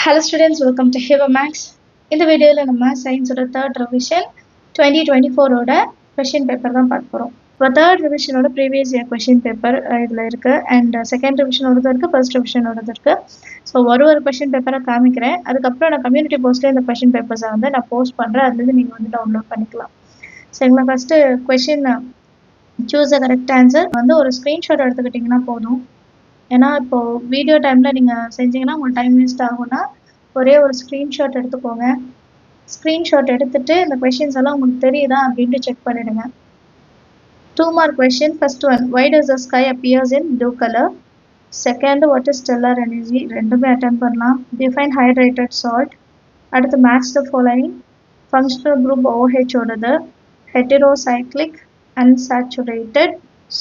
Hello students, welcome to Hiva Max. இந்த வீடியோல நம்ம சயின்ஸோட தேர்ட் ரிவிஷன் 2024ஓட கொஷின் பேப்பர் தான் பார்க்க போகிறோம். இப்போ தேர்ட் ரிவிஷனோட ப்ரீவியஸ் இயர் கொஷின் பேப்பர் இதில் இருக்குது அண்ட் செகண்ட் ரிவிஷனோடது இருக்குது, ஃபர்ஸ்ட் ரிவிஷனோடது இருக்குது. ஸோ ஒரு கொஷின் பேப்பரை காமிக்கிறேன். அதுக்கப்புறம் நான் கம்யூனிட்டி போஸ்ட்டில் இந்த கொஷின் பேப்பர்ஸை வந்து நான் போஸ்ட் பண்ணுறேன். அதுலேருந்து நீங்கள் வந்து டவுன்லோட் பண்ணிக்கலாம். சரிங்களா? First question choose a correct answer வந்து ஒரு ஸ்க்ரீன்ஷாட் எடுத்துக்கிட்டிங்கன்னா போதும். ஏன்னா இப்போது வீடியோ டைமில் நீங்கள் செஞ்சீங்கன்னா உங்களுக்கு டைம் வேஸ்ட் ஆகும்னா ஒரே ஒரு ஸ்க்ரீன்ஷாட் எடுத்துக்கோங்க. ஸ்க்ரீன்ஷாட் எடுத்துகிட்டு இந்த கொஷின்ஸ் எல்லாம் உங்களுக்கு தெரியுதா அப்படின்ட்டு செக் பண்ணிவிடுங்க. 2 mark question. First one, why does the sky appears in blue color? Second, what is stellar energy? ரெண்டுமே அட்டெண்ட் பண்ணலாம். Define hydrated salt. அடுத்து match the following. Functional group OH ஓடது, heterocyclic, unsaturated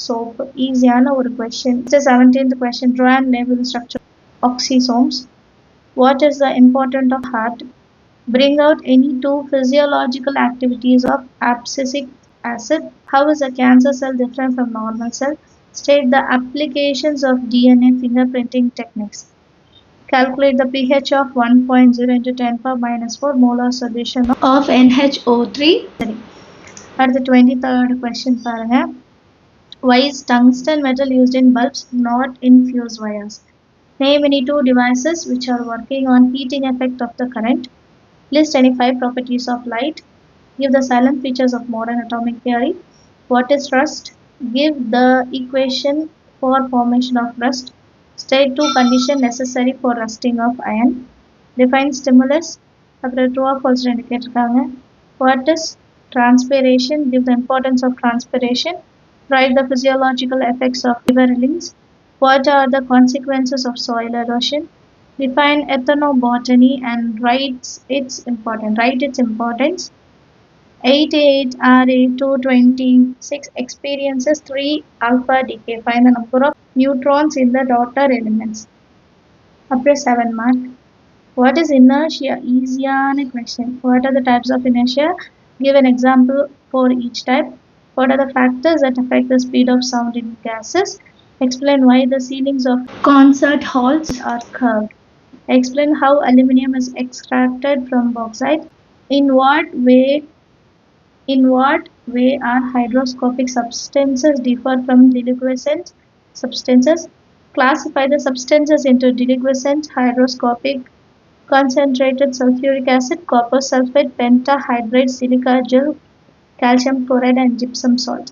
soap. ஈஸியான ஒரு question. 17th question, draw and label the structure of oxysomes. What is the importance of heart? Bring out any 2 physiological activities of abscisic acid. How is a cancer cell different from normal cell? State the applications of DNA fingerprinting techniques. Calculate the pH of 1.0 into 10 power minus 4 molar solution of NHO3. At the 23rd question, why is tungsten metal used in bulbs, not in fuse wires? Name any 2 devices which are working on heating effect of the current. List any 5 properties of light. Give the silent features of modern atomic theory. What is rust? Give the equation for formation of rust. State 2 conditions necessary for rusting of iron. Define stimulus. After true or false indicate. What is transpiration? Give the importance of transpiration. Write the physiological effects of riverlings. What are the consequences of soil erosion? Define ethnobotany and write its importance. 88 RA 226 experiences 3 alpha decay. Find the number of neutrons in the daughter elements. After 7 mark. What is inertia? Easiயான question. What are the types of inertia? Give an example for each type. What are the factors that affect the speed of sound in gases? Explain why the ceilings of concert halls are curved. Explain how aluminum is extracted from bauxite. In what way are hygroscopic substances differ from deliquescent substances? Classify the substances into deliquescent, hygroscopic, concentrated sulfuric acid, copper sulfate, pentahydrate, silica gel, calcium chloride and gypsum salt.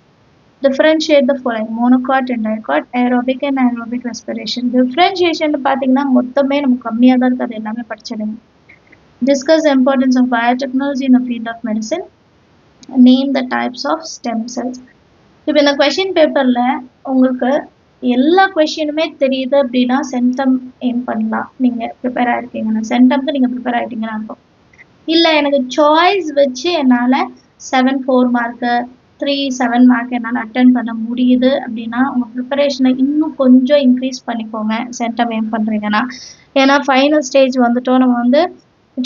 Differentiate the following: monocot and dicot, aerobic and anaerobic respiration. Differentiation பார்த்தீங்கன்னா மொத்தமே நமக்கு கம்மியாக தான் இருக்குது, அது எல்லாமே படிச்சிடுங்க. Discuss the importance of biotechnology in the field of medicine. Name the types of stem cells. இப்போ இந்த கொஷின் பேப்பரில் உங்களுக்கு எல்லா கொஷினுமே தெரியுது அப்படின்னா சென்டம் எய்ம் பண்ணலாம். நீங்கள் ப்ரிப்பேர் ஆகிருக்கீங்கன்னா சென்டம்க்கு நீங்கள் ப்ரிப்பேர் ஆகிட்டீங்கன்னு அர்த்தம். இல்லை எனக்கு சாய்ஸ் வச்சு என்னால் 7 4 மார்க்கு 3 7 மார்க் என்னால் அட்டன் பண்ண முடியுது அப்படின்னா உங்கள் ப்ரிப்பரேஷனை இன்னும் கொஞ்சம் இன்க்ரீஸ் பண்ணிக்கோங்க சென்டம் எய்ம் பண்ணுறீங்கன்னா. ஏன்னா ஃபைனல் ஸ்டேஜ் வந்துட்டோம், நம்ம வந்து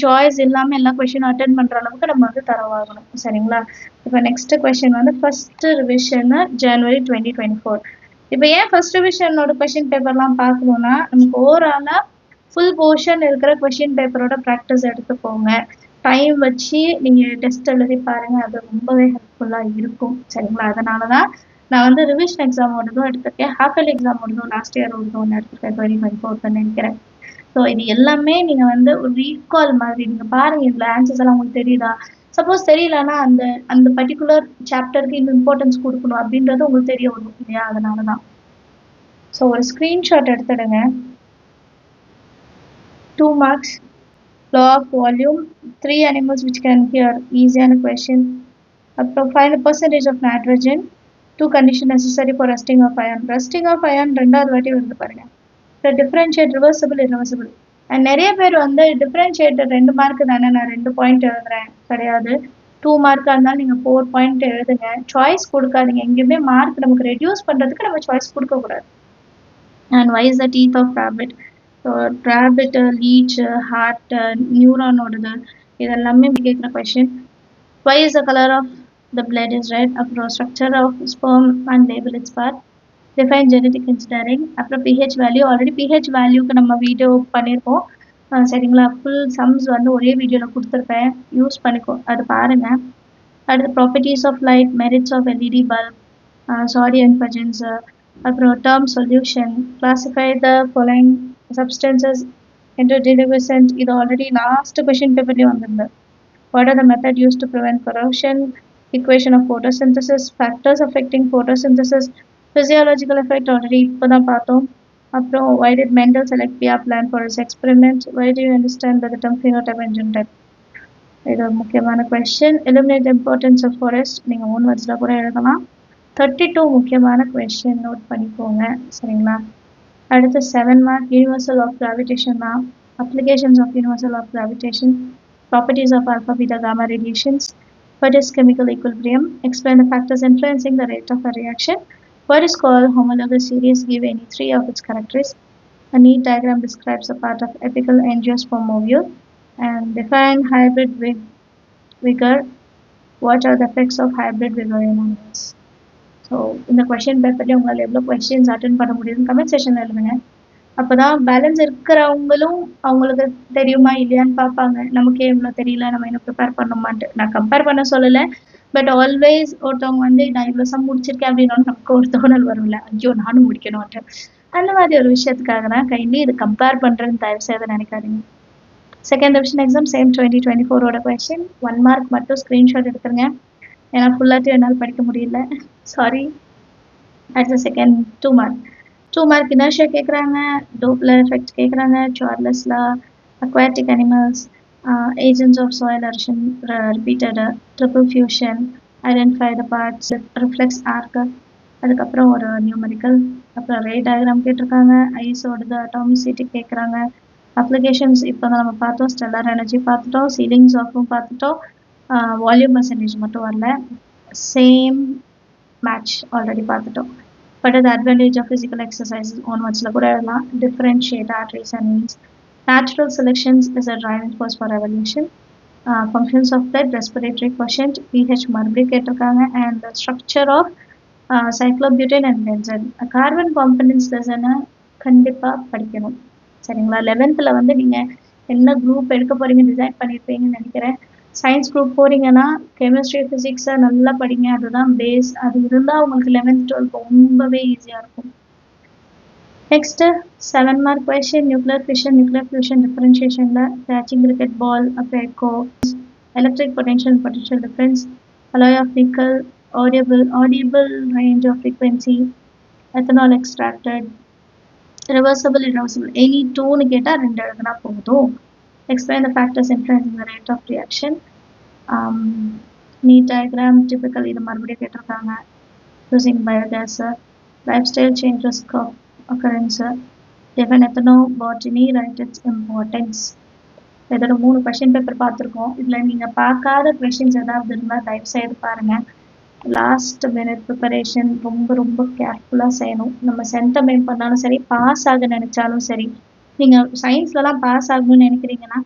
சாய்ஸ் இல்லாமல் எல்லா கொஷினும் அட்டன் பண்ணுற அளவுக்கு நம்ம வந்து தரவாகணும். சரிங்களா? இப்போ நெக்ஸ்ட் கொஷின் வந்து ஃபர்ஸ்ட் ரிவிஷன் ஜனவரி 2024. இப்போ ஏன் ஃபர்ஸ்ட் ரிவிஷனோட கொஷின் பேப்பர்லாம் பார்க்கணுன்னா நமக்கு ஓவராலாக ஃபுல் போர்ஷன் இருக்கிற கொஷின் பேப்பரோட ப்ராக்டிஸ் எடுத்துக்கோங்க. டைம் வச்சு நீங்கள் டெஸ்ட் எழுதி பாருங்கள், அது ரொம்பவே ஹெல்ப்ஃபுல்லாக இருக்கும். சரிங்களா? அதனால தான் நான் வந்து ரிவிஷன் எக்ஸாம் ஓடுதும் எடுத்திருக்கேன், ஹாஃபலி எக்ஸாம் ஓடுதும் லாஸ்ட் இயர் ஓடுதும் ஒன்று எடுத்திருக்கேன் 2024 நினைக்கிறேன். ஸோ இது எல்லாமே நீங்கள் வந்து ஒரு ரீகால் மாதிரி நீங்கள் பாருங்கள், இதில் ஆன்சர்ஸ் எல்லாம் உங்களுக்கு தெரியுதா. சப்போஸ் தெரியலன்னா அந்த பர்டிகுலர் சாப்டருக்கு இன்னும் இம்பார்ட்டன்ஸ் கொடுக்கணும் அப்படின்றது உங்களுக்கு தெரிய வரும் இல்லையா? அதனால தான். ஸோ ஒரு screenshot எடுத்துடுங்க. 2 marks. Law of volume, 3 animals which can hear. Easy question. Find the percentage of nitrogen. 2 conditions necessary for rusting of iron. Rusting of iron ரெண்டாவது வாட்டி வருது பாருங்க. Differentiate reversible, irreversible. And நிறைய பேர் வந்து differentiate 2 மார்க் தானே, நான் 2 point எழுதுறேன், கிடையாது 2 மார்க்காக இருந்தாலும் நீங்கள் 4 பாயிண்ட் எழுதுங்க. சாய்ஸ் கொடுக்காதீங்க. எங்கேயுமே மார்க் நமக்கு ரெடியூஸ் பண்ணுறதுக்கு நம்ம சாய்ஸ் கொடுக்கக்கூடாது. And why is the teeth of rabbit? So rabbit, leech, heart, neuron ஓடுது, இதெல்லாமே கேட்குற question. Why is the color of the blood is red? அப்புறம் structure of sperm and label its part. Define genetic engineering. அப்புறம் pH value, already pH வேல்யூக்கு நம்ம video பண்ணியிருக்கோம். சரிங்களா? Full sums வந்து ஒரே வீடியோவில் கொடுத்துருப்பேன், யூஸ் பண்ணிக்கோ, அது பாருங்கள். அடுத்து properties of light, merits of LED bulb, sodium purgents, அப்புறம் term solution, classify the following substances into delinquent. இது ஆல்ரெடி லாஸ்ட் கொஷின் பேப்பர்லேயும் வந்திருந்தது. What are the method used to prevent corrosion, equation of photosynthesis, factors affecting photosynthesis, physiological effect already இப்போ தான் பார்த்தோம். அப்புறம் why did Mendel select Pia plant for his experiment? Why do you understand the term phenotype and genotype? இது முக்கியமான question. Eliminate importance of forest, நீங்கள் 3 வேர்ட்ஸில் கூட எழுதலாம். 32 முக்கியமான கொஸ்டின், நோட் பண்ணிக்கோங்க சரிங்களா? அடுத்து 7 மார்க் யூனிவர்சல் ஆஃப் கிராவிடேஷன் தான். Applications of universal of gravitation, properties of alpha beta gamma radiations, what is chemical equilibrium, explain the factors influencing the rate of a reaction, what is called homologous series, give any 3 of its characteristics, a neat diagram describes a part of apical angiosperm ovule, and define hybrid vigor, what are the effects of hybrid vigor in animals. So இந்த question பேப்பர்லேயே உங்களால் எவ்வளோ questions attend பண்ண முடியுதுன்னு comment செக்ஷனில் எழுதுங்க. அப்போ தான் balance இருக்கிறவங்களும் அவங்களுக்கு தெரியுமா இல்லையான்னு பார்ப்பாங்க. நமக்கே இவ்வளோ தெரியல, நம்ம இன்னும் ப்ரிப்பேர் பண்ணோமான்ட்டு. நான் கம்பேர் பண்ண சொல்லலை, பட் ஆல்வேஸ் ஒருத்தவங்க வந்து நான் இவ்வளோ சம் முடிச்சிருக்கேன் அப்படின்னா நமக்கு ஒரு தோணல் வரும்ல, ஐயோ நானும் முடிக்கணும்ன்ட்டு. அந்த மாதிரி ஒரு விஷயத்துக்காக தான் கைண்ட்லி இது கம்பேர் பண்ணுறேன்னு தயவு செய்து நினைக்காதீங்க. Second division exam same 2024 question. 1 mark மட்டும் ஸ்க்ரீன்ஷாட் எடுத்துருங்க, ஏன்னா ஃபுல்லாத்தையும் என்னால் படிக்க முடியல, சாரி. அடுத்த செகண்ட் 2 மார்க். 2 மார்க் இனர்ஷியா கேட்குறாங்க, டோப்லர் எஃபெக்ட் கேட்குறாங்க, Charles law, aquatic animals, agents of soil erosion repeated, triple fusion, identify the parts, reflex arc, அதுக்கப்புறம் ஒரு நியூமரிக்கல், அப்புறம் ரே டயக்ராம் கேட்டிருக்காங்க, ஐஸோடது அட்டாமிசிட்டி கேட்குறாங்க. அப்ளிகேஷன்ஸ் இப்போ தான் நம்ம பார்த்தோம், ஸ்டெல்லார் எனர்ஜி பார்த்துட்டோம், சீலிங்ஸ் ஆஃபும் பார்த்துட்டோம், வால்யூம் பர்சன்டேஜ் மட்டும் வரல, சேம் மேட்ச் ஆல்ரெடி பார்த்துட்டோம். பட் அது அட்வான்டேஜ் ஆஃப் ஃபிசிக்கல் எக்ஸசைசஸ் ஒன்வர்ட்ஸில் கூட எல்லாம் differentiate arteries and means. Natural selections is a driving force for evolution. Functions of blood, respiratory quotient, pH மறுபடியும் கேட்டிருக்காங்க, and structure of cyclobutane and benzene. Carbon components லெசனை கண்டிப்பாக படிக்கணும் சரிங்களா? 11th வந்து நீங்கள் என்ன குரூப் எடுக்க போகிறீங்க டிசைட் பண்ணியிருப்பீங்கன்னு நினைக்கிறேன். சயின்ஸ் குரூப் போகிறீங்கன்னா கெமிஸ்ட்ரி ஃபிசிக்ஸை நல்லா படிங்க, அதுதான் பேஸ். அது இருந்தால் உங்களுக்கு 11th 12th ரொம்பவே ஈஸியாக இருக்கும். Next 7 mark question, nuclear fusion டிஃபரன்ஷியேஷனில் கேச்சிங் கிரிக்கெட் பால், அப்புறம் echo, electric potential difference, alloy of nickel, audible range of frequency, ethanol extracted, reversible any 2ன்னு கேட்டால் 2 எழுதுனா போதும். Explain the factors influencing the rate of reaction. Neat diagram, typically இது மறுபடியும் கேட்டிருக்காங்க. Using biogas, lifestyle change risk of occurrence, define ethnobotany, write its importance. இதோட 3 question paper பார்த்துருக்கோம். இதில் நீங்கள் பார்க்காத கொஷின்ஸ் ஏதாவது இருந்தால் தயவு செய்து பாருங்கள். லாஸ்ட் மினிட் ப்ரிப்பரேஷன் ரொம்ப கேர்ஃபுல்லாக செய்யணும். நம்ம சென்டம் எய்ம் பண்ணாலும் சரி, பாஸ் ஆக நினச்சாலும் சரி, நீங்கள் சயின்ஸ்லலாம் பாஸ் ஆகணும்னு நினைக்கிறீங்கன்னா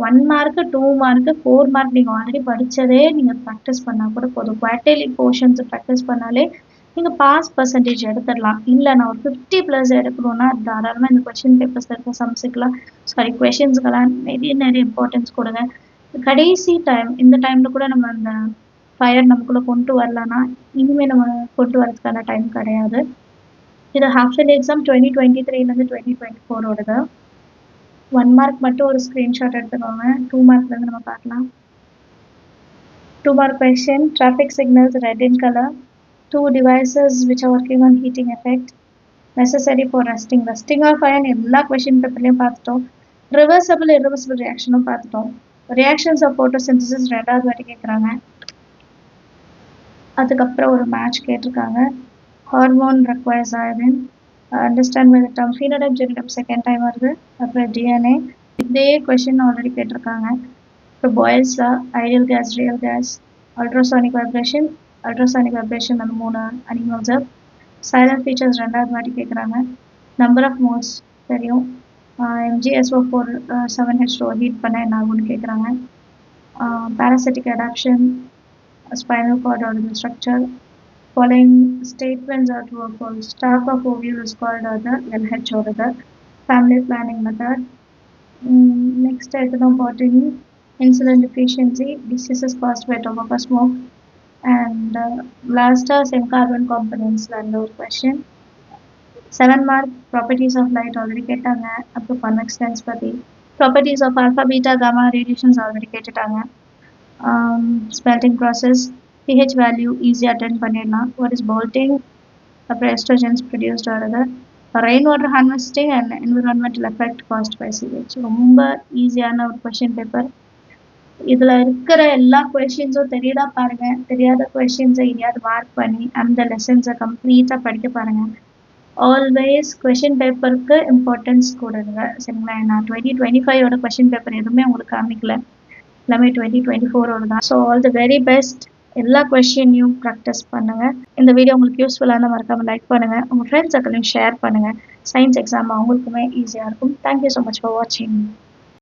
1 மார்க்கு 2 மார்க்கு 4 மார்க் நீங்கள் ஆல்ரெடி படித்ததே நீங்கள் ப்ராக்டிஸ் பண்ணால் கூட போதும். குவார்டர்லி போர்ஷன்ஸ் ப்ராக்டிஸ் பண்ணாலே நீங்கள் பாஸ் பர்சன்டேஜ் எடுத்துடலாம். இல்லை நான் ஒரு 50+ எடுக்கணும்னா தாராளமாக இந்த கொஷின் பேப்பர்ஸ் இருக்க சம்ஸுக்கெலாம் கொஷின்ஸுக்கெல்லாம் நிறைய இம்பார்ட்டன்ஸ் கொடுங்க. கடைசி டைம், இந்த டைமில் கூட நம்ம அந்த ஃபயர் நமக்குள்ளே கொண்டு வரலான்னா இனிமேல் நம்ம கொண்டு வரதுக்கான டைம் கிடையாது. இது ஹாஃப் இயர்லி எக்ஸாம் 2023 2024 1 மார்க் மட்டும் ஒரு ஸ்க்ரீன்ஷாட் எடுத்துக்கோங்க. 2 மார்க்லேருந்து நம்ம பார்க்கலாம். 2 mark question, traffic signals red in color, 2 devices which are working on heating effect, necessary for rusting of iron எல்லா கொஷின் பேப்பர்லையும் பார்த்துட்டோம். ரிவர்சபிள் irreversible ரியாக்ஷனும் பார்த்துட்டோம். ரியாக்ஷன்ஸ் ஆஃப் ஃபோட்டோசிந்தசிஸ் 2வது வாட்டி கேட்குறாங்க. அதுக்கப்புறம் ஒரு மேட்ச் கேட்டிருக்காங்க. Hormone requires iodine, understand by the term phenotype, genotype second time வருது. அப்புறம் டிஎன்ஏ, இதே கொஷின் ஆல்ரெடி கேட்டிருக்காங்க. அப்புறம் Boyle's law, ideal gas, real gas, ultrasonic vibration அந்த 3 அனிமல்ஸ். சைலண்ட் ஃபீச்சர்ஸ் 2வது வாட்டி கேட்குறாங்க. நம்பர் ஆஃப் மோல்ஸ் தெரியும். MgSO4 7H2O ஹீட் பண்ண என்ன ஆகும்னு கேட்குறாங்க. parasitic adaptation, spinal cord or the structure. Following statements are true or false. Stalk of ovule is called the LH or the family planning method. next எடுத்துட்டோம் botany, insulin deficiency, diseases caused by tobacco smoke, and last same carbon components and ஒரு question. 7 mark properties of light already கேட்டாங்க. up to convex lens பத்தி. properties of alpha, beta, gamma radiations already கேட்டுட்டாங்க. Smelting process, pH value easy attend பண்ணிடலாம். what is bolting, அப்புறம் estrogens produced ஆகுது. rainwater harvesting and environmental effect caused by sewage. ரொம்ப ஈஸியான ஒரு question paper. இதில் இருக்கிற எல்லா கொஷின்ஸும் தெரியுதா பாருங்க. தெரியாத கொஷின்ஸை எங்கேயாவது மார்க் பண்ணி அந்த லெசன்ஸை கம்ப்ளீட்டாக படிக்க பாருங்க. ஆல்வேஸ் கொஷின் பேப்பருக்கு இம்பார்ட்டன்ஸ் கொடுங்க சரிங்களா. நான் 2025 கொஷின் பேப்பர் எதுவுமே உங்களுக்கு காமிக்கல, எல்லாமே 2024 தான். So all the very best. எல்லா கொஷினையும் ப்ராக்டிஸ் பண்ணுங்கள். இந்த வீடியோ உங்களுக்கு யூஸ்ஃபுல்லான மறக்காமல் லைக் பண்ணுங்கள், உங்கள் ஃப்ரெண்ட்ஸ் சர்க்கிளையும் ஷேர் பண்ணுங்கள். சயின்ஸ் எக்ஸாம் அவங்களுக்குமே ஈஸியாக இருக்கும். தேங்க்யூ ஸோ மச் ஃபார் வாட்சிங்.